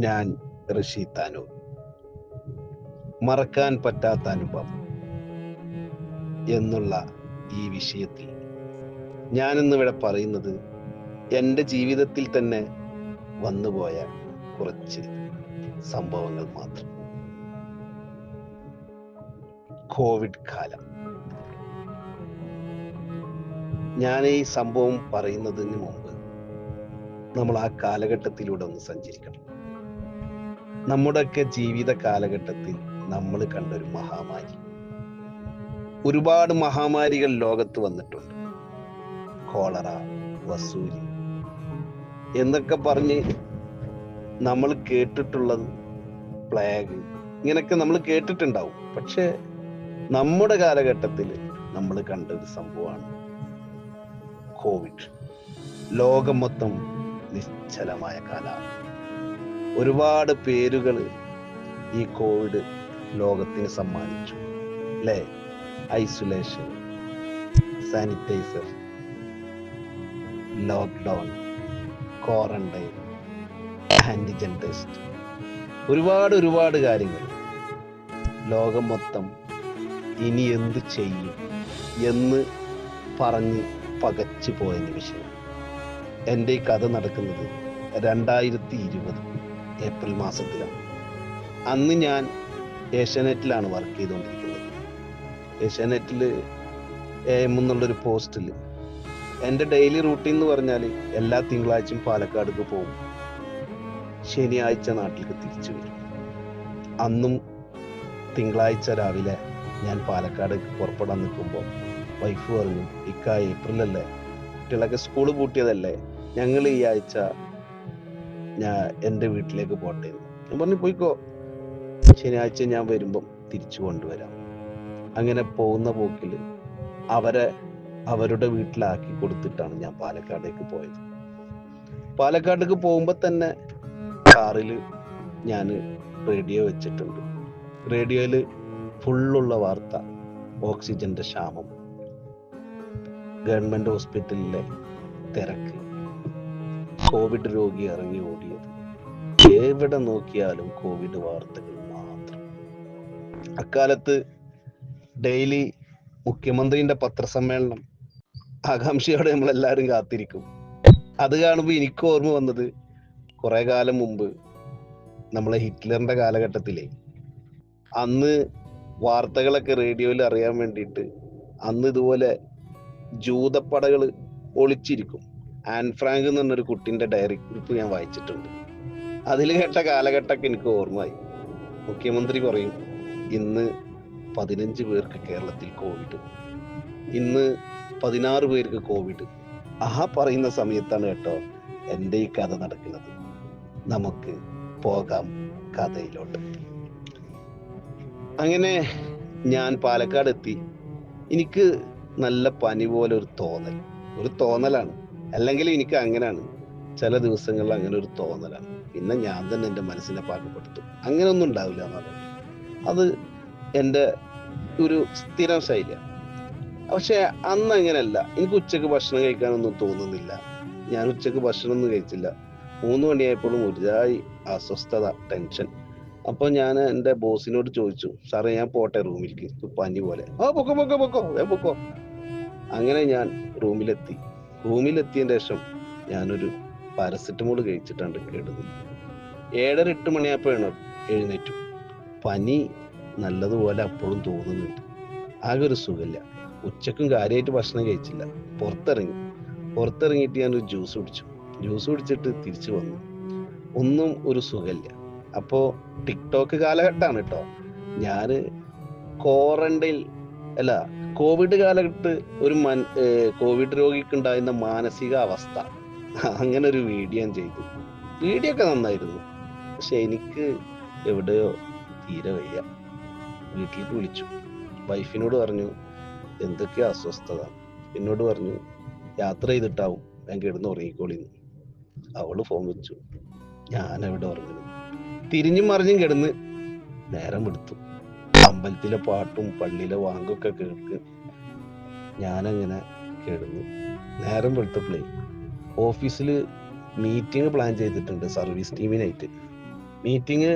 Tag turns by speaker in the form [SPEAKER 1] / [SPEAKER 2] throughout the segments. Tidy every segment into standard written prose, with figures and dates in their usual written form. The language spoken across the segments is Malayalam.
[SPEAKER 1] ഞാൻ ഋഷി താനൂർ. മറക്കാൻ പറ്റാത്ത അനുഭവം എന്നുള്ള ഈ വിഷയത്തിൽ ഞാനിന്നിവിടെ പറയുന്നത് എൻ്റെ ജീവിതത്തിൽ തന്നെ വന്നുപോയ കുറച്ച് സംഭവങ്ങൾ മാത്രം. കോവിഡ് കാലം. ഞാൻ ഈ സംഭവം പറയുന്നതിന് മുമ്പ് നമ്മൾ ആ കാലഘട്ടത്തിലൂടെ ഒന്ന് സഞ്ചരിക്കണം. നമ്മുടെയൊക്കെ ജീവിത കാലഘട്ടത്തിൽ നമ്മൾ കണ്ടൊരു മഹാമാരി. ഒരുപാട് മഹാമാരികൾ ലോകത്ത് വന്നിട്ടുണ്ട്. കോളറ, വസൂരി എന്നൊക്കെ പറഞ്ഞ് നമ്മൾ കേട്ടിട്ടുള്ളത്, പ്ലേഗ്, ഇങ്ങനെയൊക്കെ നമ്മൾ കേട്ടിട്ടുണ്ടാവും. പക്ഷെ നമ്മുടെ കാലഘട്ടത്തിൽ നമ്മൾ കണ്ട ഒരു സംഭവമാണ് കോവിഡ്. ലോകം മൊത്തം നിശ്ചലമായ കാലമാണ്. ഒരുപാട് പേരുകൾ ഈ കോവിഡ് ലോകത്തിന് സമ്മാനിച്ചു അല്ലേ? Isolation, sanitiser, lockdown, quarantine, antigen test, ഒരുപാട് കാര്യങ്ങൾ. ലോകം മൊത്തം ഇനി എന്ത് ചെയ്യും എന്ന് പറഞ്ഞ് പകച്ചു പോയ നിമിഷം. എൻ്റെ ഈ കഥ നടക്കുന്നത് 2020 ഏപ്രിൽ മാസത്തിലാണ്. അന്ന് ഞാൻ ഏഷ്യാനെറ്റിലാണ് വർക്ക് ചെയ്തുകൊണ്ടിരിക്കുന്നത്. ഏഷ്യാനെറ്റിൽ AM എന്നുള്ളൊരു പോസ്റ്റിൽ എൻ്റെ ഡെയിലി റൂട്ടീൻ എന്ന് പറഞ്ഞാൽ എല്ലാ തിങ്കളാഴ്ചയും പാലക്കാടേക്ക് പോകും, ശനിയാഴ്ച നാട്ടിലേക്ക് തിരിച്ചു വരും. അന്നും തിങ്കളാഴ്ച രാവിലെ ഞാൻ പാലക്കാടേക്ക് പുറപ്പെടാൻ നിൽക്കുമ്പോൾ വൈഫ് പറഞ്ഞു, ഇക്ക ഏപ്രിലല്ലേ, കുട്ടികളൊക്കെ സ്കൂൾ പൂട്ടിയതല്ലേ, ഞങ്ങൾ ഈ ആഴ്ച ഞാൻ എൻ്റെ വീട്ടിലേക്ക് പോട്ടെ. ഞാൻ പറഞ്ഞു പോയിക്കോ, ശനിയാഴ്ച ഞാൻ വരുമ്പം തിരിച്ചു കൊണ്ടുവരാം. അങ്ങനെ പോകുന്ന പോക്കിൽ അവരുടെ വീട്ടിലാക്കി കൊടുത്തിട്ടാണ് ഞാൻ പാലക്കാടേക്ക് പോയത്. പാലക്കാടേക്ക് പോകുമ്പോൾ തന്നെ കാറിൽ ഞാൻ റേഡിയോ വെച്ചിട്ടുണ്ട്. റേഡിയോയിൽ ഫുള്ളുള്ള വാർത്ത ഓക്സിജന്റെ ക്ഷാമം, ഗവൺമെന്റ് ഹോസ്പിറ്റലിലെ തിരക്ക്, കോവിഡ് രോഗി ഇറങ്ങി ഓടിയത്. എവിടെ നോക്കിയാലും കോവിഡ് വാർത്തകൾ മാത്രം. അക്കാലത്ത് ഡെയിലി മുഖ്യമന്ത്രിന്റെ പത്രസമ്മേളനം ആകാംക്ഷയോടെ നമ്മളെല്ലാവരും കാത്തിരിക്കും. അത് കാണുമ്പോൾ എനിക്ക് ഓർമ്മ വന്നത് കുറെ കാലം മുമ്പ് നമ്മളെ ഹിറ്റ്ലറിന്റെ കാലഘട്ടത്തിലെ അന്ന് വാർത്തകളൊക്കെ റേഡിയോയിൽ അറിയാൻ വേണ്ടിയിട്ട് അന്ന് ഇതുപോലെ ജൂതപ്പടകൾ ഒളിച്ചിരിക്കും. ആൻ ഫ്രാങ്ക് എന്ന് പറഞ്ഞൊരു കുട്ടിന്റെ ഡയറി കുറിപ്പ് ഞാൻ വായിച്ചിട്ടുണ്ട്. അതിൽ കേട്ട കാലഘട്ടമൊക്കെ എനിക്ക് ഓർമ്മയായി. മുഖ്യമന്ത്രി പറയും, ഇന്ന് 15 പേർക്ക് കേരളത്തിൽ കോവിഡ്, ഇന്ന് 16 പേർക്ക് കോവിഡ്. ആ പറയുന്ന സമയത്താണ് കേട്ടോ എൻ്റെ ഈ കഥ നടക്കുന്നത്. നമുക്ക് പോകാം കഥയിലോട്ട്. അങ്ങനെ ഞാൻ പാലക്കാട് എത്തി. എനിക്ക് നല്ല പനി പോലെ ഒരു തോന്നലാണ്. അല്ലെങ്കിൽ എനിക്ക് അങ്ങനെയാണ്, ചില ദിവസങ്ങളിൽ അങ്ങനെ ഒരു തോന്നലാണ്. പിന്നെ ഞാൻ തന്നെ എൻ്റെ മനസ്സിനെ പാകപ്പെടുത്തും, അങ്ങനെ ഒന്നും ഉണ്ടാവില്ല എന്നാണ്. അത് എൻ്റെ ഒരു സ്ഥിരം ശൈലിയാണ്. പക്ഷെ അന്ന് അങ്ങനെയല്ല. എനിക്ക് ഉച്ചക്ക് ഭക്ഷണം കഴിക്കാനൊന്നും തോന്നുന്നില്ല. ഞാൻ ഉച്ചക്ക് ഭക്ഷണം ഒന്നും കഴിച്ചില്ല. 3 മണിയായപ്പോഴും ഒരുതായി അസ്വസ്ഥത, ടെൻഷൻ. അപ്പൊ ഞാൻ എൻ്റെ ബോസിനോട് ചോദിച്ചു, സാറേ ഞാൻ പോട്ടെ റൂമിലേക്ക്, പനി പോലെ. പൊക്കോ. അങ്ങനെ ഞാൻ റൂമിലെത്തിയതിന് ശേഷം ഞാനൊരു പാരസെറ്റമോൾ കഴിച്ചിട്ടാണ് കിടന്നത്. 7:30-8 മണിയായപ്പോഴാണ് എഴുന്നേറ്റു. പനി നല്ലതുപോലെ അപ്പോഴും തോന്നുന്നുണ്ട്. ആകെ ഒരു സുഖമില്ല. ഉച്ചക്കും കാര്യമായിട്ട് ഭക്ഷണം കഴിച്ചില്ല. പുറത്തിറങ്ങിയിട്ട് ഞാനൊരു ജ്യൂസ് കുടിച്ചിട്ട് തിരിച്ചു വന്നു. ഒന്നും ഒരു സുഖമില്ല. അപ്പോ ടിക്ടോക്ക് കാലഘട്ടമാണ് കേട്ടോ. ഞാന് കോവിഡ് കാലഘട്ടത്ത് കോവിഡ് രോഗിക്ക് ഉണ്ടായിരുന്ന മാനസിക അവസ്ഥ, അങ്ങനെ ഒരു വീഡിയോ ഞാൻ ചെയ്തു. വീഡിയോ ഒക്കെ നന്നായിരുന്നു. പക്ഷെ എനിക്ക് എവിടെയോ തീരെ വയ്യ. വീട്ടിലേക്ക് വിളിച്ചു. വൈഫിനോട് പറഞ്ഞു എന്തൊക്കെയാ അസ്വസ്ഥത. എന്നോട് പറഞ്ഞു യാത്ര ചെയ്തിട്ടാവും, ഞാൻ കിടന്ന് ഉറങ്ങിക്കോളിന്ന്. അവള് ഫോൺ വെച്ചു. ഞാൻ എവിടെ ഉറങ്ങുന്നു. തിരിഞ്ഞും മറിഞ്ഞും കിടന്ന് നേരം എടുത്തു. അമ്പലത്തിലെ പാട്ടും പള്ളിയിലെ വാങ്കൊക്കെ കേൾക്ക് ഞാനങ്ങനെ കിടന്നു. നേരം വെളുത്തപ്പോഴേ ഓഫീസിൽ മീറ്റിംഗ് പ്ലാൻ ചെയ്തിട്ടുണ്ട് സർവീസ് ടീമിനായിട്ട്. മീറ്റിംഗ്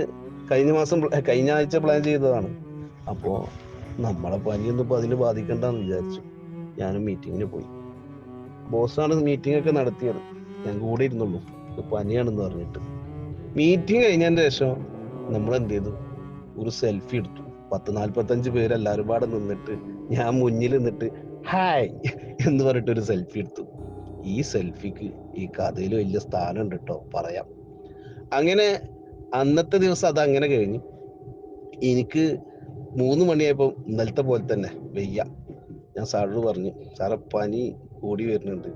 [SPEAKER 1] കഴിഞ്ഞ ആഴ്ച പ്ലാൻ ചെയ്തതാണ്. അപ്പോൾ നമ്മളെ പനിയൊന്നും ഇപ്പോൾ അതിൽ ബാധിക്കണ്ടെന്ന് വിചാരിച്ചു. ഞാനും മീറ്റിങ്ങിന് പോയി. ബോസാണ് മീറ്റിംഗ് ഒക്കെ നടത്തിയത്. ഞാൻ കൂടെ ഇരുന്നുള്ളൂ, ഇത് പനിയാണെന്ന് പറഞ്ഞിട്ട്. മീറ്റിംഗ് കഴിഞ്ഞതിന് ശേഷം നമ്മൾ എന്ത് ചെയ്തു, ഒരു സെൽഫി എടുത്തു. 40-45 പേര് എല്ലാവരും പാടെ നിന്നിട്ട് ഞാൻ മുന്നിൽ നിന്നിട്ട് ഹായ് എന്ന് പറഞ്ഞിട്ട് ഒരു സെൽഫി എടുത്തു. ഈ സെൽഫിക്ക് ഈ കഥയിൽ വലിയ സ്ഥാനം ഉണ്ട് കേട്ടോ, പറയാം. അങ്ങനെ അന്നത്തെ ദിവസം അത് അങ്ങനെ കഴിഞ്ഞു. എനിക്ക് 3 മണിയായപ്പോൾ ഇന്നലത്തെ പോലെ തന്നെ വെയ്യ. ഞാൻ സാറിനോട് പറഞ്ഞു, സാറെ പനി കൂടി വരുന്നുണ്ട്,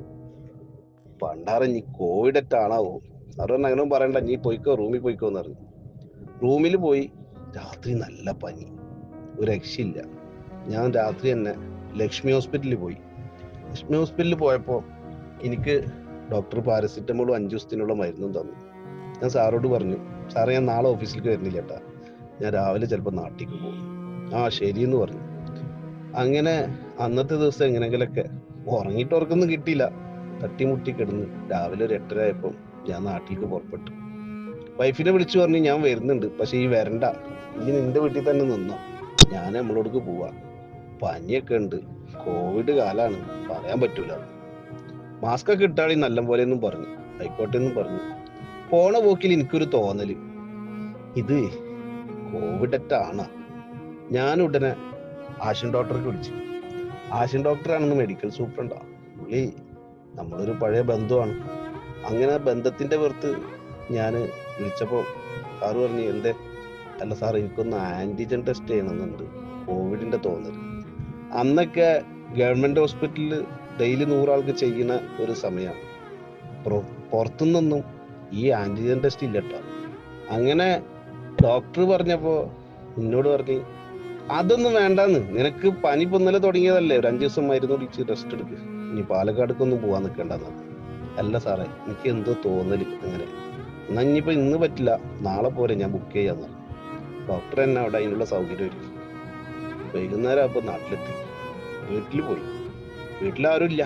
[SPEAKER 1] പണ്ടാറ നീ കോവിഡാണാവോ. സാറ് പറഞ്ഞു അങ്ങനെ പറയണ്ട, നീ പോയിക്കോ, റൂമിൽ പോയിക്കോന്ന് പറഞ്ഞു. റൂമിൽ പോയി. രാത്രി നല്ല പനി, ഒരു രക്ഷയില്ല. ഞാൻ രാത്രി തന്നെ ലക്ഷ്മി ഹോസ്പിറ്റലിൽ പോയി. ലക്ഷ്മി ഹോസ്പിറ്റലിൽ പോയപ്പോൾ എനിക്ക് ഡോക്ടർ പാരസിറ്റമോളും 5 ദിവസത്തിനുള്ള മരുന്നും തന്നു. ഞാൻ സാറോട് പറഞ്ഞു, സാറേ ഞാൻ നാളെ ഓഫീസിലേക്ക് വരുന്നില്ല കേട്ടാ, ഞാൻ രാവിലെ ചിലപ്പോൾ നാട്ടിലേക്ക് പോകും. ആ ശരിയെന്ന് പറഞ്ഞു. അങ്ങനെ അന്നത്തെ ദിവസം എങ്ങനെങ്കിലൊക്കെ ഉറങ്ങിയിട്ട് ഉറക്കൊന്നും കിട്ടിയില്ല, തട്ടിമുട്ടി കിടന്ന് രാവിലെ ഒരു 8:30 ആയപ്പോൾ ഞാൻ നാട്ടിലേക്ക് പുറപ്പെട്ടു. വൈഫിനെ വിളിച്ചു പറഞ്ഞു, ഞാൻ വരുന്നുണ്ട്, പക്ഷെ ഈ വരണ്ട, ഈ നിന്റെ വീട്ടിൽ തന്നെ നിന്നോ, ഞാൻ നമ്മളോടക്ക് പോവാ, പനിയൊക്കെ ഉണ്ട്, കോവിഡ് കാലാണ്, പറയാൻ പറ്റൂല, മാസ്ക് ഒക്കെ ഇട്ടാളി നല്ല പോലെ എന്നും പറഞ്ഞു. ആയിക്കോട്ടെ എന്നും പറഞ്ഞു. പോണ പോക്കിൽ എനിക്കൊരു തോന്നല്, ഇത് കോവിഡാണ്. ഞാൻ ഉടനെ ആശൻ ഡോക്ടർക്ക് വിളിച്ചു. ആശൻ ഡോക്ടറാണെന്ന് മെഡിക്കൽ സൂപ്രണ്ടാ, പുള്ളി നമ്മളൊരു പഴയ ബന്ധുവാണ്. അങ്ങനെ ബന്ധത്തിന്റെ പുറത്ത് ഞാൻ വിളിച്ചപ്പോൾ സാറ് പറഞ്ഞു, എന്തേ? അല്ല സാർ, എനിക്കൊന്ന് ആന്റിജൻ ടെസ്റ്റ് ചെയ്യണമെന്നുണ്ട്, കോവിഡിന്റെ തോന്നൽ. അന്നൊക്കെ ഗവൺമെന്റ് ഹോസ്പിറ്റലിൽ ഡെയിലി 100 ആൾക്ക് ചെയ്യുന്ന ഒരു സമയമാണ്. പുറത്തുനിന്നൊന്നും ഈ ആന്റിജൻ ടെസ്റ്റ് ഇല്ല കേട്ടോ. അങ്ങനെ ഡോക്ടർ പറഞ്ഞപ്പോൾ എന്നോട് പറഞ്ഞു, അതൊന്നും വേണ്ടാന്ന്, നിനക്ക് പനി ഇപ്പൊ ഇന്നലെ തുടങ്ങിയതല്ലേ, ഒരു 5 ദിവസം മരുന്ന് കുടിച്ച് റെസ്റ്റ് എടുക്ക്, ഇനി പാലക്കാടേക്കൊന്നും പോവാൻ നിൽക്കേണ്ടെന്ന്. അല്ല സാറേ, എനിക്ക് എന്തോ തോന്നല് അങ്ങനെ. എന്നാ ഇനിയിപ്പോ ഇന്ന് പറ്റില്ല, നാളെ പോരെ, ഞാൻ ബുക്ക് ചെയ്യാന്ന് പറഞ്ഞു. ഡോക്ടർ തന്നെ അവിടെ അതിനുള്ള സൗകര്യം ഒരുക്കി. വൈകുന്നേരം അപ്പൊ നാട്ടിലെത്തി. വീട്ടിൽ പോയി. വീട്ടിലാരും ഇല്ല.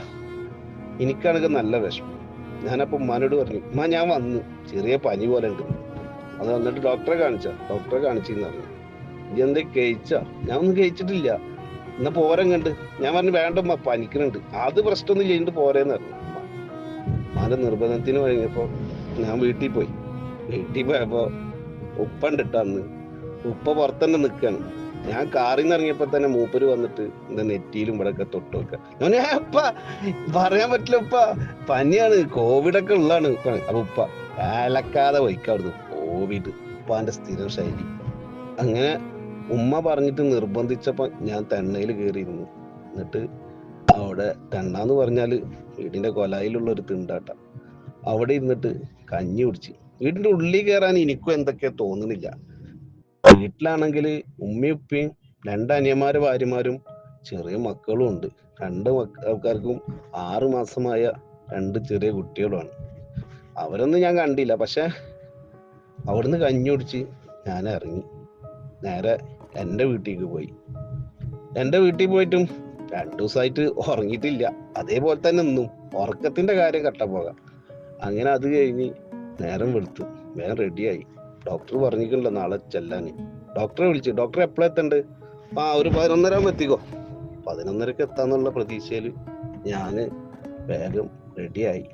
[SPEAKER 1] എനിക്കാണെങ്കിൽ നല്ല വിഷമം. ഞാനപ്പോ ഉമ്മാനോട് പറഞ്ഞു, ഉമ്മ ഞാൻ വന്നു, ചെറിയ പനി പോലെ ഉണ്ട്. അത് വന്നിട്ട് ഡോക്ടറെ കാണിച്ചെന്ന് പറഞ്ഞു. ഇനി എന്താ കഴിച്ചാ? ഞാൻ ഒന്നും കഴിച്ചിട്ടില്ല, എന്നാ പോരം കണ്ട്. ഞാൻ പറഞ്ഞു, വേണ്ടമ്മ, പനിക്കുന്നുണ്ട്, അത് പ്രശ്നമൊന്നും ചെയ്തിട്ട് പോരേന്ന് പറഞ്ഞു. ഉമ്മാന്റെ നിർബന്ധത്തിന് കഴിഞ്ഞപ്പോ ഞാൻ വീട്ടിൽ പോയി. വീട്ടിൽ പോയപ്പോ ഉപ്പ ഉണ്ട് ട്ടോ. അന്ന് ഉപ്പ പുറത്തന്നെ നിൽക്കാണ്. ഞാൻ കാറിൽ നിന്ന് ഇറങ്ങിയപ്പോ തന്നെ മൂപ്പര് വന്നിട്ട് എന്റെ നെറ്റിയിലും ഇവിടെ ഒക്കെ തൊട്ട് വെക്കാം. ഞാൻ ഉപ്പ പറയാൻ പറ്റില്ല, ഉപ്പ പനിയാണ്, കോവിഡൊക്കെ ഉള്ളതാണ്. അപ്പൊ ഉപ്പ അലക്കാതെ വയ്ക്കാവുന്നു, കോവിഡ് ഉപ്പാന്റെ സ്ഥിരം ശൈലി. അങ്ങനെ ഉമ്മ പറഞ്ഞിട്ട് നിർബന്ധിച്ചപ്പോ ഞാൻ തെണ്ണയിൽ കയറിയിരുന്നു. എന്നിട്ട് അവിടെ തെണ്ണാന്ന് പറഞ്ഞാല് വീടിന്റെ കൊലായിലുള്ള ഒരു തിണ്ടാട്ട, അവിടെ ഇരുന്നിട്ട് കഞ്ഞി കുടിച്ച്. വീടിന്റെ ഉള്ളിൽ കയറാൻ എനിക്കും എന്തൊക്കെയോ തോന്നുന്നില്ല. വീട്ടിലാണെങ്കിൽ ഉമ്മയും ഉപ്പയും 2 അനിയന്മാരും ഭാര്യമാരും ചെറിയ മക്കളും ഉണ്ട്. 2 ആൾക്കാർക്കും 6 മാസമായ 2 ചെറിയ കുട്ടികളുമാണ്. അവരൊന്നും ഞാൻ കണ്ടില്ല. പക്ഷെ അവിടുന്ന് കഞ്ഞി കുടിച്ച് ഞാൻ ഇറങ്ങി. നേരെ എൻ്റെ വീട്ടിലേക്ക് പോയി. എൻ്റെ വീട്ടിൽ പോയിട്ടും 2 ദിവസമായിട്ട് ഉറങ്ങിയിട്ടില്ല. അതേപോലെ തന്നെ നിന്നും ഉറക്കത്തിന്റെ കാര്യം കട്ടപ്പോകാം. അങ്ങനെ അത് കഴിഞ്ഞ് നേരം വെളുത്തു, വേഗം റെഡിയായി. ഡോക്ടർ പറഞ്ഞിട്ടുണ്ടല്ലോ നാളെ ചെല്ലാന്. ഡോക്ടറെ വിളിച്ചു. ഡോക്ടർ എപ്പോഴാ എത്തണ്ട്? ഒരു 11:30 ആകുമ്പോൾ എത്തിക്കോ. 11:30 എത്താന്നുള്ള പ്രതീക്ഷയില് ഞാന് വേഗം റെഡിയായി.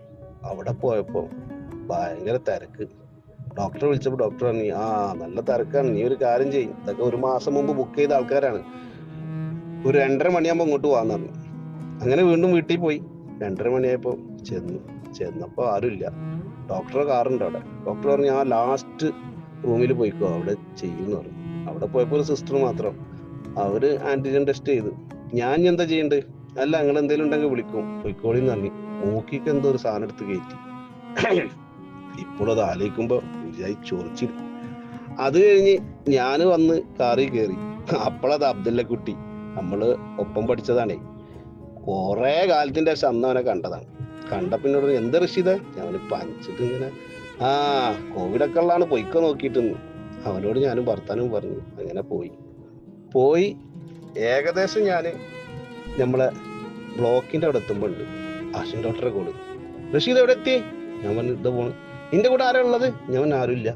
[SPEAKER 1] അവിടെ പോയപ്പോ ഭയങ്കര തിരക്ക്. ഡോക്ടറെ വിളിച്ചപ്പോൾ ഡോക്ടർ പറഞ്ഞു, നല്ല തിരക്കാണ്, നീ ഒരു കാര്യം ചെയ്യും, ഇതൊക്കെ 1 മാസം മുമ്പ് ബുക്ക് ചെയ്ത ആൾക്കാരാണ്, ഒരു 2:30 മണിയാകുമ്പോൾ ഇങ്ങോട്ട് പോകാന്ന് പറഞ്ഞു. അങ്ങനെ വീണ്ടും വീട്ടിൽ പോയി. 2:30 മണിയായപ്പോ ചെന്നപ്പോ ആരുമില്ല. ഡോക്ടറുടെ കാറുണ്ട് അവിടെ. ഡോക്ടർ പറഞ്ഞു, ലാസ്റ്റ് റൂമിൽ പോയിക്കോ, അവിടെ ചെയ്യുമെന്ന് പറഞ്ഞു. അവിടെ പോയപ്പോ ഒരു സിസ്റ്റർ മാത്രം. അവര് ആന്റിജൻ ടെസ്റ്റ് ചെയ്തു. ഞാൻ എന്താ ചെയ്യണ്ടേ? അല്ല, നിങ്ങൾ എന്തെങ്കിലും ഉണ്ടെങ്കിൽ വിളിക്കും, പോയിക്കോളിന്ന് പറഞ്ഞു. മൂക്കിക്ക് എന്തോ ഒരു സാധനം എടുത്ത് കയറ്റി. ഇപ്പോഴത് ആലോചിക്കുമ്പോ ചൊറിച്ചിൽ. അത് കഴിഞ്ഞ് ഞാൻ വന്ന് കാറിൽ കയറി. അപ്പോഴത് അബ്ദുല്ലക്കുട്ടി, നമ്മള് ഒപ്പം പഠിച്ചതാണേ, കൊറേ കാലത്തിന്റെ ശേഷം അന്ന് അവനെ കണ്ടതാണ്. കണ്ടപ്പോ എന്നോട് എന്താ റഷീദ? ഞാൻ പനിച്ചിട്ട് ഇങ്ങനെ കോവിഡൊക്കെ ഉള്ളതാണ്, പൊയ്ക്കോ നോക്കിയിട്ടെന്ന്. അവനോട് ഞാനും ഭർത്താനും പറഞ്ഞു. അങ്ങനെ പോയി ഏകദേശം ഞാന് നമ്മളെ ബ്ലോക്കിന്റെ അവിടെ എത്തുമ്പോ ഉണ്ട് ആശൻ ഡോക്ടറെ കോള്. റഷീദ് എവിടെ എത്തി? ഞാൻ പറഞ്ഞു, ഇത് പോണ്. നിന്റെ കൂടെ ആരാ ഉള്ളത്? ഞാൻ ആരുമില്ല.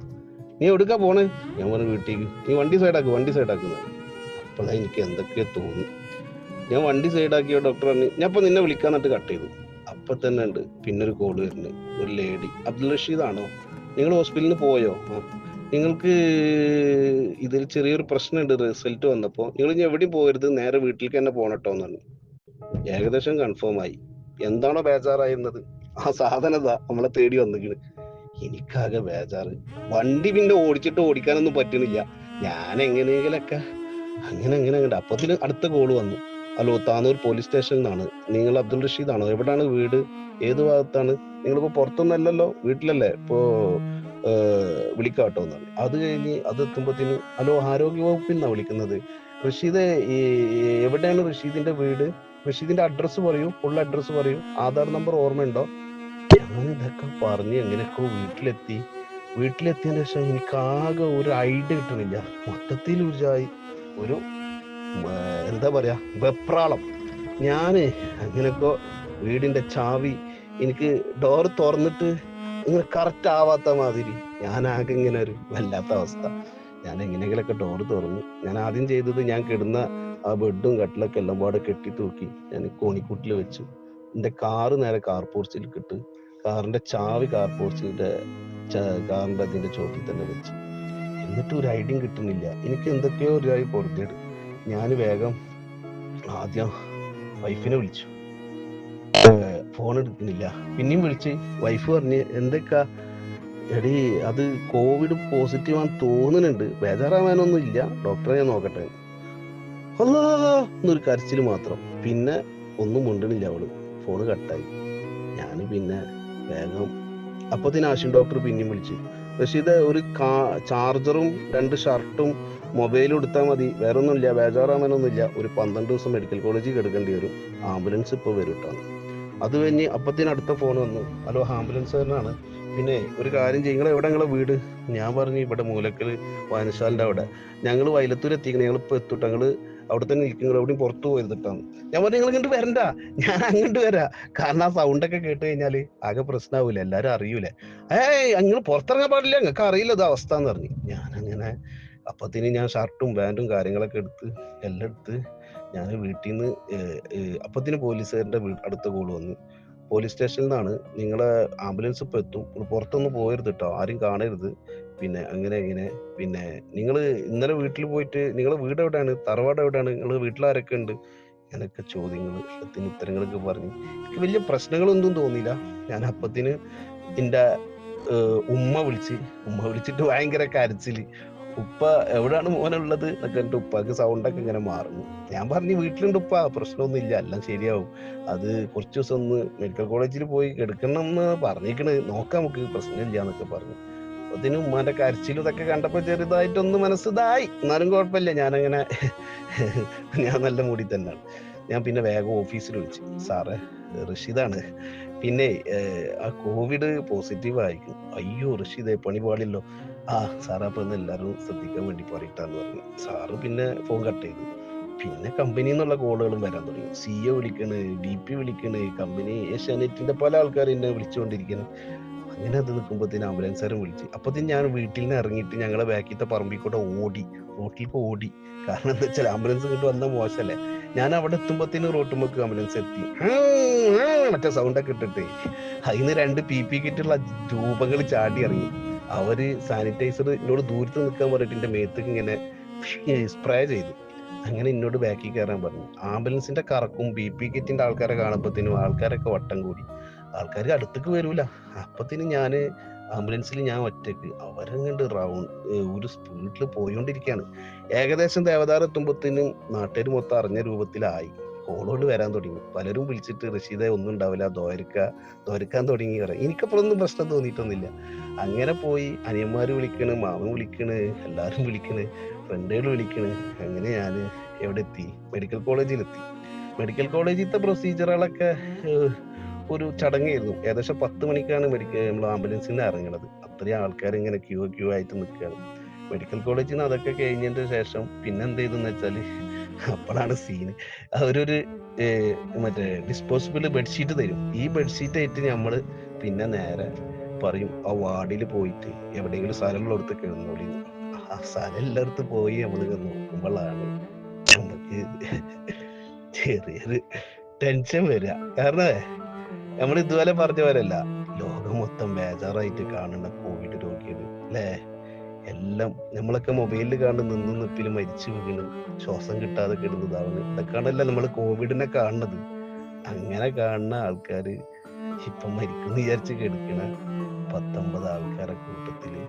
[SPEAKER 1] നീ എവിടുക്കാ പോണേ? ഞാൻ പറഞ്ഞു വീട്ടിലേക്ക്. നീ വണ്ടി സൈഡാക്കുന്നത്. അപ്പോഴാണ് എനിക്ക് എന്തൊക്കെയോ തോന്നി. ഞാൻ വണ്ടി സൈഡാക്കിയോ ഡോക്ടർ പറഞ്ഞു ഞാൻ ഇപ്പൊ നിന്നെ വിളിക്കാന്നിട്ട് കട്ട് ചെയ്തു. അപ്പൊ തന്നെ ഉണ്ട് പിന്നെ ഒരു കോള് വരുന്നത്. ഒരു ലേഡി. അബ്ദുൾ റഷീദ് ആണോ? നിങ്ങൾ ഹോസ്പിറ്റലിൽ പോയോ? നിങ്ങൾക്ക് ഇതിൽ ചെറിയൊരു പ്രശ്നമുണ്ട് റിസൾട്ട് വന്നപ്പോ. നിങ്ങൾ ഇനി എവിടെയും പോകരുത്, നേരെ വീട്ടിലേക്ക് തന്നെ പോണട്ടോ എന്ന് പറഞ്ഞു. ഏകദേശം കൺഫേം ആയി. എന്താണോ ബേജാറായിരുന്നത് ആ സാധനത നമ്മളെ തേടി വന്നിക്കണ്. എനിക്കാകെ ബേജാറ്. വണ്ടി പിന്നെ ഓടിക്കാനൊന്നും പറ്റുന്നില്ല. ഞാൻ എങ്ങനെയെങ്കിലൊക്കെ അങ്ങനെ അപ്പത്തിന് അടുത്ത കോള് വന്നു. ഹലോ, താനൂർ പോലീസ് സ്റ്റേഷനിൽ നിന്നാണ്. നിങ്ങൾ അബ്ദുൾ റഷീദ് ആണോ? എവിടാണ് വീട്? ഏത് ഭാഗത്താണ്? നിങ്ങളിപ്പോ പുറത്തൊന്നല്ലല്ലോ, വീട്ടിലല്ലേ? ഇപ്പോ വിളിക്കാട്ടോ എന്നാണ്. അത് കഴിഞ്ഞ് അത് എത്തുമ്പോഴത്തേന് ഹലോ, ആരോഗ്യ വകുപ്പിൽ നിന്നാണ് വിളിക്കുന്നത്. റഷീദ് എവിടെയാണ് റഷീദിന്റെ വീട്? റഷീദിന്റെ അഡ്രസ്സ് പറയൂ, ഫുൾ അഡ്രസ്സ് പറയൂ, ആധാർ നമ്പർ ഓർമ്മയുണ്ടോ? ഞാൻ ഇതൊക്കെ പറഞ്ഞ് എങ്ങനെയൊക്കെ വീട്ടിലെത്തിയതിന് ശേഷം എനിക്കാകെ ഒരു ഐഡിയ കിട്ടണില്ല. മൊത്തത്തിൽ ഒരു എന്താ പറയാ, വെപ്രാളം. ഞാന് അങ്ങനെയൊക്കെ വീടിന്റെ ചാവി എനിക്ക് ഡോർ തുറന്നിട്ട് ഇങ്ങനെ കറക്റ്റ് ആവാത്ത മാതിരി ഞാനാകെ ഇങ്ങനെ ഒരു വല്ലാത്ത അവസ്ഥ. ഞാൻ എങ്ങനെയെങ്കിലൊക്കെ ഡോർ തുറന്നു. ഞാൻ ആദ്യം ചെയ്തത് ഞാൻ കിടന്ന ആ ബെഡും കട്ടിലൊക്കെ എല്ലാം പാടെ കെട്ടി തൂക്കി ഞാൻ കോണിക്കൂട്ടിൽ വെച്ചു. എന്റെ കാറ് നേരെ കാർ പോർച്ചിലേക്ക് ഇട്ട് കാറിന്റെ ചാവി കാറിന്റെ അതിന്റെ ചോട്ടിൽ തന്നെ വെച്ചു. എന്നിട്ട് ഒരു ഐഡിയ കിട്ടുന്നില്ല. എനിക്ക് എന്തൊക്കെയോ ഒരു പൊറുതേട്. ഞാൻ വേഗം ആദ്യം വൈഫിനെ വിളിച്ചു. ഫോൺ എടുക്കുന്നില്ല. പിന്നെയും വിളിച്ച് വൈഫ് പറഞ്ഞ് എന്തൊക്കെ എടീ, അത് കോവിഡ് പോസിറ്റീവ് ആണെന്ന് തോന്നുന്നുണ്ട്, ബേജാറാവാനൊന്നും ഇല്ല, ഡോക്ടറെ ഞാൻ നോക്കട്ടെ. അല്ലാ എന്നൊരു കരച്ചിൽ മാത്രം. പിന്നെ ഒന്നും മുണ്ടണില്ല അവള്. ഫോണ് കട്ടായി. ഞാൻ പിന്നെ വേഗം അപ്പത്തിന് ആശും ഡോക്ടർ പിന്നെയും വിളിച്ചു. റഷീദ് ഒരു ചാർജറും 2 ഷർട്ടും മൊബൈലും എടുത്താൽ മതി, വേറെ ഒന്നുമില്ല, ബേജാറാവാനൊന്നുമില്ല. ഒരു 12 ദിവസം മെഡിക്കൽ കോളേജിൽ കിടക്കേണ്ടി വരും, ആംബുലൻസ് ഇപ്പോൾ വരും കേട്ടോ. അത് കഴിഞ്ഞ് അപ്പത്തിന് അടുത്ത ഫോൺ വന്നു. ഹലോ, ആംബുലൻസുകാരനാണ്. പിന്നെ ഒരു കാര്യം ചെയ്യും, എവിടെ നിങ്ങളെ വീട്? ഞാൻ പറഞ്ഞു ഇവിടെ മൂലക്കൽ വായനശാലിന്റെ അവിടെ. ഞങ്ങൾ വയലത്തൂർ എത്തിക്കണം, ഞങ്ങളിപ്പോൾ എത്തും, ഞങ്ങൾ അവിടെ തന്നെ ഇരിക്കും, എവിടെയും പുറത്തു പോയിരുന്നിട്ടാണ്. ഞാൻ പറഞ്ഞു നിങ്ങൾ ഇങ്ങോട്ട് വരണ്ട, ഞാൻ അങ്ങോട്ട് വരാം, കാരണം ആ സൗണ്ടൊക്കെ കേട്ട് കഴിഞ്ഞാല് ആകെ പ്രശ്നമാവൂല, എല്ലാരും അറിയൂലേ. നിങ്ങൾ പുറത്തിറങ്ങാൻ പാടില്ല, നിങ്ങൾക്ക് അറിയില്ല ഇത് അവസ്ഥ എന്ന് പറഞ്ഞു. ഞാനങ്ങനെ അപ്പത്തിന് ഞാൻ ഷർട്ടും പാൻറ്റും കാര്യങ്ങളൊക്കെ എല്ലാം എടുത്ത് ഞാൻ വീട്ടിൽ നിന്ന് അപ്പത്തിന് പോലീസുകാരൻ്റെ അടുത്ത കോള് വന്നു. പോലീസ് സ്റ്റേഷനിൽ നിന്നാണ്, നിങ്ങളെ ആംബുലൻസ് ഇപ്പം എത്തും, പുറത്തൊന്നും പോകരുത് കേട്ടോ, ആരും കാണരുത്. പിന്നെ അങ്ങനെ പിന്നെ നിങ്ങൾ ഇന്നലെ വീട്ടിൽ പോയിട്ട് നിങ്ങളെ വീട് എവിടെയാണ്, തറവാട് എവിടെയാണ്, നിങ്ങൾ വീട്ടിലാരൊക്കെ ഉണ്ട്, അങ്ങനെയൊക്കെ ചോദ്യങ്ങൾ ഉത്തരങ്ങളൊക്കെ പറഞ്ഞു. എനിക്ക് വലിയ പ്രശ്നങ്ങളൊന്നും തോന്നിയില്ല. ഞാൻ അപ്പത്തിന് എൻ്റെ ഉമ്മ വിളിച്ചിട്ട് ഭയങ്കര കരച്ചില്. ഉപ്പ എവിടെയാണ് മോനുള്ളത് എന്നൊക്കെ എൻ്റെ ഉപ്പാക്ക് സൗണ്ടൊക്കെ ഇങ്ങനെ മാറുന്നു. ഞാൻ പറഞ്ഞു വീട്ടിലുണ്ട് ഉപ്പ, പ്രശ്നമൊന്നും ഇല്ല, എല്ലാം ശരിയാവും, അത് കുറച്ച് ദിവസം ഒന്ന് മെഡിക്കൽ കോളേജിൽ പോയി എടുക്കണം എന്ന് പറഞ്ഞേക്കണ്, നോക്കാം, നമുക്ക് പ്രശ്നമില്ല എന്നൊക്കെ പറഞ്ഞു. അതിന് ഉമ്മാന്റെ കരച്ചിലും ഇതൊക്കെ കണ്ടപ്പോ ചെറുതായിട്ടൊന്ന് മനസ്സിതായി. എന്നാലും കുഴപ്പമില്ല, ഞാൻ നല്ല മൂടി തന്നെയാണ്. ഞാൻ പിന്നെ വേഗം ഓഫീസിൽ വിളിച്ചു. സാറേ, റഷീദാണ്, പിന്നെ ആ കോവിഡ് പോസിറ്റീവ് ആയിരിക്കും. അയ്യോ റഷീദേ, പണി പാടില്ലോ. സാറ് അപ്പൊ എല്ലാവരും ശ്രദ്ധിക്കാൻ വേണ്ടി പറയിട്ടാന്ന് പറഞ്ഞു. സാറ് പിന്നെ ഫോൺ കട്ട് ചെയ്തു. പിന്നെ കമ്പനിയിൽ നിന്നുള്ള കോളുകളും വരാൻ തുടങ്ങി. CEO വിളിക്കണ്, DP വിളിക്കണ്, കമ്പനി ഏഷ്യാനെറ്റിന്റെ പല ആൾക്കാരും എന്നെ വിളിച്ചുകൊണ്ടിരിക്കുന്നു. അങ്ങനെ അത് നിൽക്കുമ്പോഴത്തേന് ആംബുലൻസുകാരും വിളിച്ചു. അപ്പത്തേന് ഞാൻ വീട്ടിൽ നിന്ന് ഇറങ്ങിയിട്ട് ഞങ്ങളെ ബാക്കിത്തെ പറമ്പിക്കൂടെ റോട്ടിലേക്ക് ഓടി. കാരണം എന്താ വെച്ചാൽ ആംബുലൻസ് ഇങ്ങോട്ട് വന്നാൽ മോശമല്ലേ. ഞാൻ അവിടെ എത്തുമ്പോഴത്തേന് റോട്ടുമ്പക്ക് ആംബുലൻസ് എത്തി. മറ്റേ സൗണ്ടൊക്കെ ഇട്ടിട്ട് അതിന് 2 PP കിറ്റുള്ള രൂപങ്ങൾ ചാടി ഇറങ്ങി. അവര് സാനിറ്റൈസർ എന്നോട് ദൂരത്ത് നിൽക്കാൻ പറഞ്ഞിട്ട് എന്റെ മേത്തേക്ക് ഇങ്ങനെ സ്പ്രേ ചെയ്തു. അങ്ങനെ എന്നോട് ബാക്കിൽ കയറാൻ പറഞ്ഞു. ആംബുലൻസിന്റെ കറക്കും BP കിറ്റിന്റെ ആൾക്കാരെ കാണുമ്പോഴത്തേനും ആൾക്കാരൊക്കെ വട്ടം കൂടി. ആൾക്കാർ അടുത്തേക്ക് വരൂല. അപ്പത്തിന് ഞാന് ആംബുലൻസിൽ ഞാൻ ഒറ്റക്ക്, അവരങ്ങണ്ട് ഒരു സ്പീഡിൽ പോയോണ്ടിരിക്കുകയാണ്. ഏകദേശം ദേവദാർ എത്തുമ്പോഴത്തേനും നാട്ടുകാർ മൊത്തം അറിഞ്ഞ രൂപത്തിലായി. കോളുകൾ വരാൻ തുടങ്ങി. പലരും വിളിച്ചിട്ട് റഷീദെ ഒന്നും ഉണ്ടാവില്ല, ദ്വാരക്കാൻ തുടങ്ങി പറയാം. എനിക്കപ്പോഴൊന്നും പ്രശ്നം തോന്നിയിട്ടൊന്നുമില്ല. അങ്ങനെ പോയി അനിയന്മാര് വിളിക്കണ്, മാമൻ വിളിക്കണ്, എല്ലാരും വിളിക്കണ്, ഫ്രണ്ടുകൾ വിളിക്കണ്. അങ്ങനെ ഞാൻ എവിടെ എത്തി? മെഡിക്കൽ കോളേജിലെത്തി. മെഡിക്കൽ കോളേജിലത്തെ പ്രൊസീജിയറുകളൊക്കെ ഒരു ചടങ്ങായിരുന്നു. ഏകദേശം 10 മണിക്കാണ് നമ്മൾ ആംബുലൻസിൽ നിന്ന് ഇറങ്ങണത്. അത്രയും ആൾക്കാർ ഇങ്ങനെ ക്യൂ ആയിട്ട് നിൽക്കുകയാണ്. മെഡിക്കൽ കോളേജിൽ നിന്ന് അതൊക്കെ കഴിഞ്ഞതിന് ശേഷം പിന്നെ എന്ത് ചെയ്തെന്ന് വെച്ചാല്, അപ്പോഴാണ് സീന്. അവരൊരു മറ്റേ ഡിസ്പോസിബിൾ ബെഡ്ഷീറ്റ് തരും. ഈ ബെഡ്ഷീറ്റ് ആയിട്ട് നമ്മള് പിന്നെ നേരെ പറയും ആ വാർഡിൽ പോയിട്ട് എവിടെയെങ്കിലും സ്ഥലമുള്ളടത്ത് കിടന്നോളി. ആ സ്ഥലം എല്ലായിടത്തും പോയി നമ്മൾ നോക്കുമ്പോഴാണ് നമുക്ക് ചെറിയൊരു ടെൻഷൻ വരിക. കാരണം നമ്മൾ ഇതുപോലെ പറഞ്ഞ പോലെയല്ല, ലോകം മൊത്തം ബേജാറായിട്ട് കാണുന്ന കോവിഡ് രോഗികൾ അല്ലേ. എല്ലാം നമ്മളൊക്കെ മൊബൈലിൽ കാണുന്ന നിപ്പിൽ മരിച്ചു വീണ് ശ്വാസം കിട്ടാതെ കിടന്നതാവുന്നത്, ഇതൊക്കെയാണല്ലോ നമ്മൾ കോവിഡിനെ കാണുന്നത്. അങ്ങനെ കാണുന്ന ആൾക്കാര് ഇപ്പൊ മരിക്കുന്നു വിചാരിച്ച് കിടക്കണ 19 ആൾക്കാരെ കൂട്ടത്തില്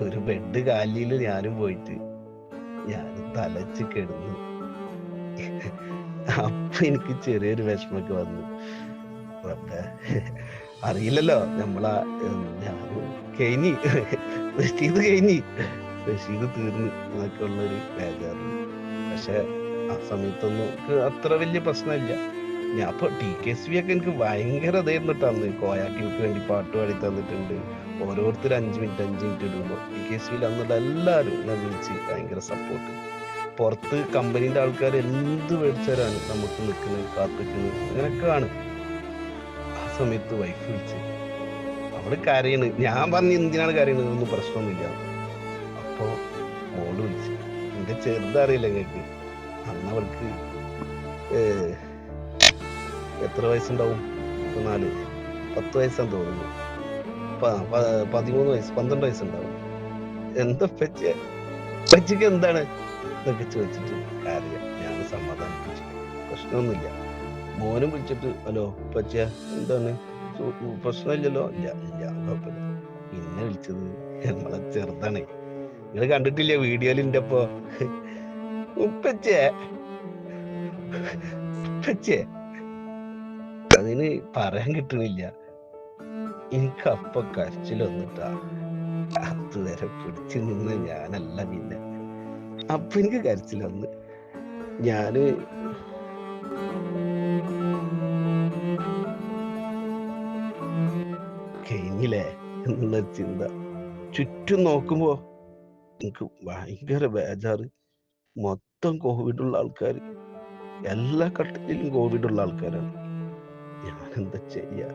[SPEAKER 1] ഒരു ബെഡ് കാലിയില് ഞാനും പോയിട്ട് ഞാൻ തലച്ച് കിടന്നു. അപ്പൊ എനിക്ക് ചെറിയൊരു വിഷമൊക്കെ വന്നു. അറിയില്ലല്ലോ നമ്മളാ ഞാൻ കഴിഞ്ഞി റഷീദ് തീർന്നു എന്നൊക്കെ ഉള്ളൊരു ബേജാറുണ്ട്. പക്ഷെ ആ സമയത്തൊന്നും അത്ര വലിയ പ്രശ്നമില്ല. ഞാൻ ഇപ്പൊ TKSV ഒക്കെ എനിക്ക് ഭയങ്കര ഇതായിരുന്നിട്ടാന്ന്. കോയാക്ക് എനിക്ക് വേണ്ടി പാട്ട് പാടി തന്നിട്ടുണ്ട്. ഓരോരുത്തർ 5 മിനിറ്റ് ഇടുമ്പോ TKSV അന്നുള്ള എല്ലാവരും എന്നെ വിളിച്ച് ഭയങ്കര സപ്പോർട്ട്. പുറത്ത് കമ്പനീന്റെ ആൾക്കാർ എന്ത് മേടിച്ചാലാണ് നമുക്ക് നിൽക്കുന്നത്, കാത്തിക്കുന്നത്, അങ്ങനെയൊക്കെയാണ്. ആ സമയത്ത് വൈഫ് വിളിച്ച് അവള് കരയണ്. ഞാൻ പറഞ്ഞ് എന്തിനാണ് കരയണത്, ഒന്നും പ്രശ്നമൊന്നുമില്ല. അപ്പൊ മോള് വിളിച്ച്, എന്റെ ചെറുതറിയില്ല നിങ്ങൾക്ക്, അന്ന് അവൾക്ക് എത്ര വയസ്സുണ്ടാവും, 10 വയസ്സാന്ന് തോന്നുന്നു, 13 വയസ്സ് 12 വയസ്സുണ്ടാവും. എന്താ പച്ചക്ക് എന്താണ് എന്നൊക്കെ ചോദിച്ചിട്ട് കാര്യം ഞാൻ സമാധാനിപ്പിച്ചു. പ്രശ്നമൊന്നുമില്ല. മോനും വിളിച്ചിട്ട് ഹലോ പച്ച എന്താണ്, പ്രശ്നമില്ലല്ലോ, ഇല്ല കുഴപ്പമില്ല. പിന്നെ വിളിച്ചത് നമ്മളെ ചെറുതാണ്. നിങ്ങൾ കണ്ടിട്ടില്ല വീഡിയോയിൽ എൻ്റെ അപ്പൊ ഉപ്പച്ചേ അതിന് പറയാൻ കിട്ടണില്ല. എനിക്ക് അപ്പൊ കരച്ചിൽ വന്നിട്ടാ. അതുവരെ പിടിച്ചു നിന്ന് ഞാനല്ല. പിന്നെ അപ്പൊ എനിക്ക് കരച്ചിൽ വന്ന്. ഞാന് കഴിഞ്ഞില്ലേ എന്നുള്ളൊരു ചിന്ത. ചുറ്റും നോക്കുമ്പോ എനിക്ക് ഭയങ്കര ബേജാറ്. മൊത്തം കോവിഡുള്ള ആൾക്കാർ, എല്ലാ കട്ടിലും കോവിഡുള്ള ആൾക്കാരാണ്. ഞാൻ എന്താ ചെയ്യാ,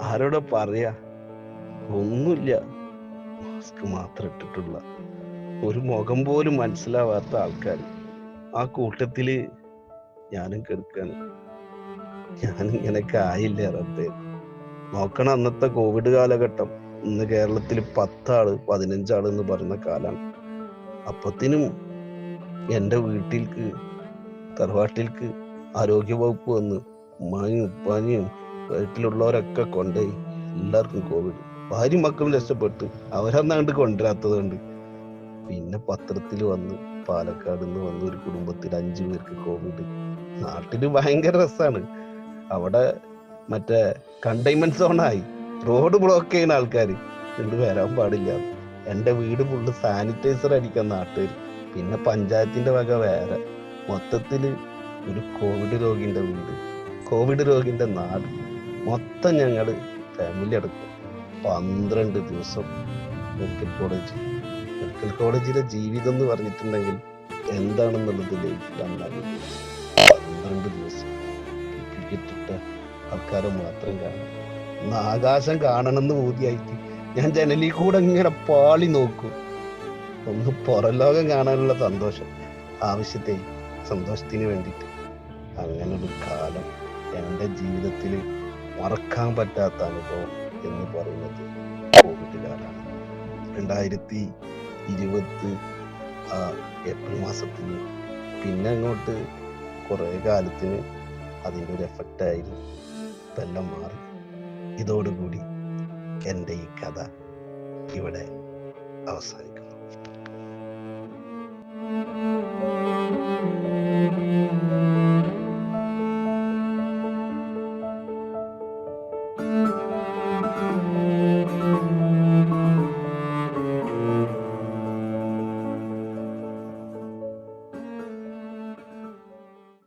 [SPEAKER 1] ആരോടെ പറയാ, ഒന്നുമില്ല. മാസ്ക് മാത്രം ഇട്ടിട്ടുള്ള, ഒരു മുഖം പോലും മനസ്സിലാവാത്ത ആൾക്കാർ. ആ കൂട്ടത്തില് ഞാനും കിടക്കാണ്. ഞാനിങ്ങനൊക്കെ ആയില്ലേ റബ്ബേ. നോക്കണം, അന്നത്തെ കോവിഡ് കാലഘട്ടം. ഇന്ന് കേരളത്തിൽ 10 ആള് 15 ആള് എന്ന് പറയുന്ന കാലാണ്. അപ്പത്തിനും എൻ്റെ വീട്ടിലേക്ക്, തറവാട്ടിലേക്ക് ആരോഗ്യവകുപ്പ് വന്ന് ഉമ്മായും ഉപ്പാനെയും വീട്ടിലുള്ളവരൊക്കെ കൊണ്ടുപോയി. എല്ലാവർക്കും കോവിഡ്. ഭാര്യ മക്കളും രക്ഷപ്പെട്ട്, അവരന്നാണ്ട് കൊണ്ടുവരാത്തത് കൊണ്ട്. പിന്നെ പത്രത്തിൽ വന്ന് പാലക്കാട് നിന്ന് വന്ന ഒരു കുടുംബത്തിൽ 5 പേർക്ക് കോവിഡ്. നാട്ടില് ഭയങ്കര രസമാണ്. അവിടെ മറ്റേ കണ്ടെയ്ൻമെന്റ് സോണായി, റോഡ് ബ്ലോക്ക് ചെയ്യുന്ന ആൾക്കാര് ഇങ്ങോട്ട് വരാൻ പാടില്ല. എൻ്റെ വീട് ഫുള്ള് സാനിറ്റൈസർ അടിക്കാൻ നാട്ടുകാർ. പിന്നെ പഞ്ചായത്തിന്റെ വക വേറെ. മൊത്തത്തില് ഒരു കോവിഡ് രോഗിന്റെ വീട്, കോവിഡ് രോഗിന്റെ നാട്. മൊത്തം ഞങ്ങള് ഫാമിലി അടക്കം 12 ദിവസം മെഡിക്കൽ കോളേജിലെ ജീവിതം എന്ന് പറഞ്ഞിട്ടുണ്ടെങ്കിൽ എന്താണെന്നുള്ളത് ലൈഫിൽ അന്നാണ്. 12 ദിവസം ടിക്കറ്റിട്ട ആൾക്കാരെ മാത്രം കാണും. ഒന്ന് ആകാശം കാണണമെന്ന് ഊതിയായിട്ട് ഞാൻ ജനലിൽ കൂടെ ഇങ്ങനെ പാളി നോക്കും. ഒന്ന് പുറലോകം കാണാനുള്ള സന്തോഷം, സന്തോഷത്തിന് വേണ്ടിയിട്ട്. അങ്ങനൊരു കാലം എൻ്റെ ജീവിതത്തിൽ മറക്കാൻ പറ്റാത്ത അനുഭവം എന്ന് പറയുന്നത് കോവിഡ് കാലമാണ്. 2020 ഏപ്രിൽ മാസത്തിന് പിന്നെ അങ്ങോട്ട് കുറേ കാലത്തിന് അതിൻ്റെ ഒരു എഫക്റ്റ് ആയിരുന്നു. ഇതെല്ലാം മാറി. ഇതോടുകൂടി എൻ്റെ ഈ കഥ ഇവിടെ അവസാനിക്കും.